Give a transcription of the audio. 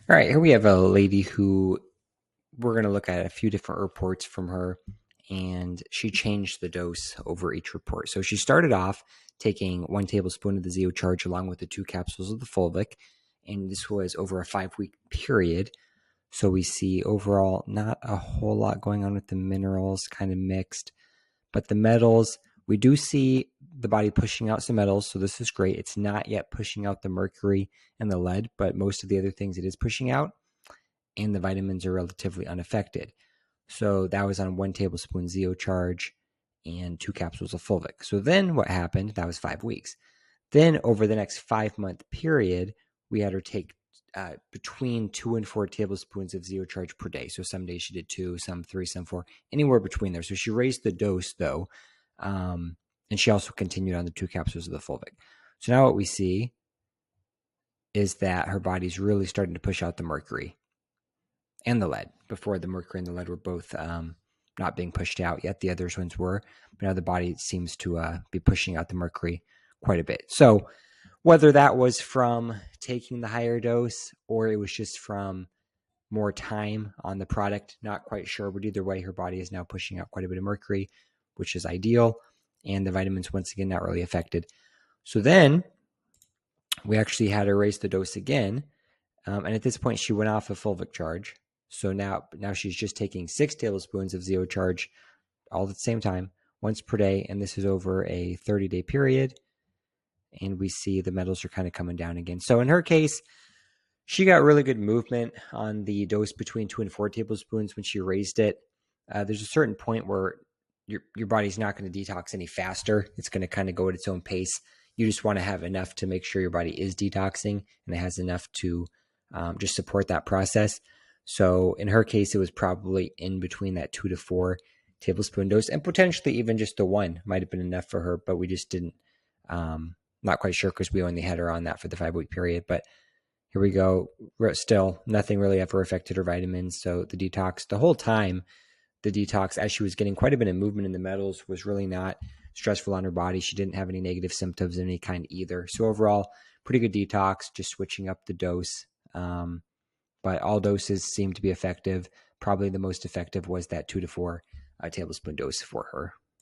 All right, here we have a lady who we're going to look at a few different reports from her, and she changed the dose over each report. So she started off taking 1 tablespoon of the ZeoCharge along with the 2 capsules of the fulvic, and this was over a 5-week period. So we see overall not a whole lot going on with the minerals, kind of mixed, but the metals, we do see the body pushing out some metals, so this is great. It's not yet pushing out the mercury and the lead, but most of the other things it is pushing out, and the vitamins are relatively unaffected. So that was on 1 tablespoon ZeoCharge and 2 capsules of fulvic. So then what happened? That was 5 weeks. Then over the next 5-month period, we had her take between 2 and 4 tablespoons of ZeoCharge per day. So some days she did 2, some 3, some 4, anywhere between there. So she raised the dose though, and she also continued on the 2 capsules of the fulvic. So now what we see is that her body's really starting to push out the mercury and the lead. Before, the mercury and the lead were both not being pushed out yet. The other ones were, but now the body seems to be pushing out the mercury quite a bit. So whether that was from taking the higher dose or it was just from more time on the product, not quite sure. But either way, her body is now pushing out quite a bit of mercury, which is ideal. And the vitamins, once again, not really affected. So then we actually had her raise the dose again. And at this point, she went off of fulvic charge. So now she's just taking 6 tablespoons of ZeoCharge all at the same time, once per day. And this is over a 30-day period. And we see the metals are kind of coming down again. So in her case, she got really good movement on the dose between 2 and 4 tablespoons when she raised it. There's a certain point where your body's not going to detox any faster. It's going to kind of go at its own pace. You just want to have enough to make sure your body is detoxing and it has enough to just support that process. So in her case, it was probably in between that 2 to 4 tablespoon dose, and potentially even just the 1 might have been enough for her, but we just didn't, not quite sure because we only had her on that for the 5-week period. But here we go. Still, nothing really ever affected her vitamins. So the detox, the whole time, the detox, as she was getting quite a bit of movement in the metals, was really not stressful on her body. She didn't have any negative symptoms of any kind either. So overall, pretty good detox, just switching up the dose. But all doses seem to be effective. Probably the most effective was that 2 to 4 tablespoon dose for her.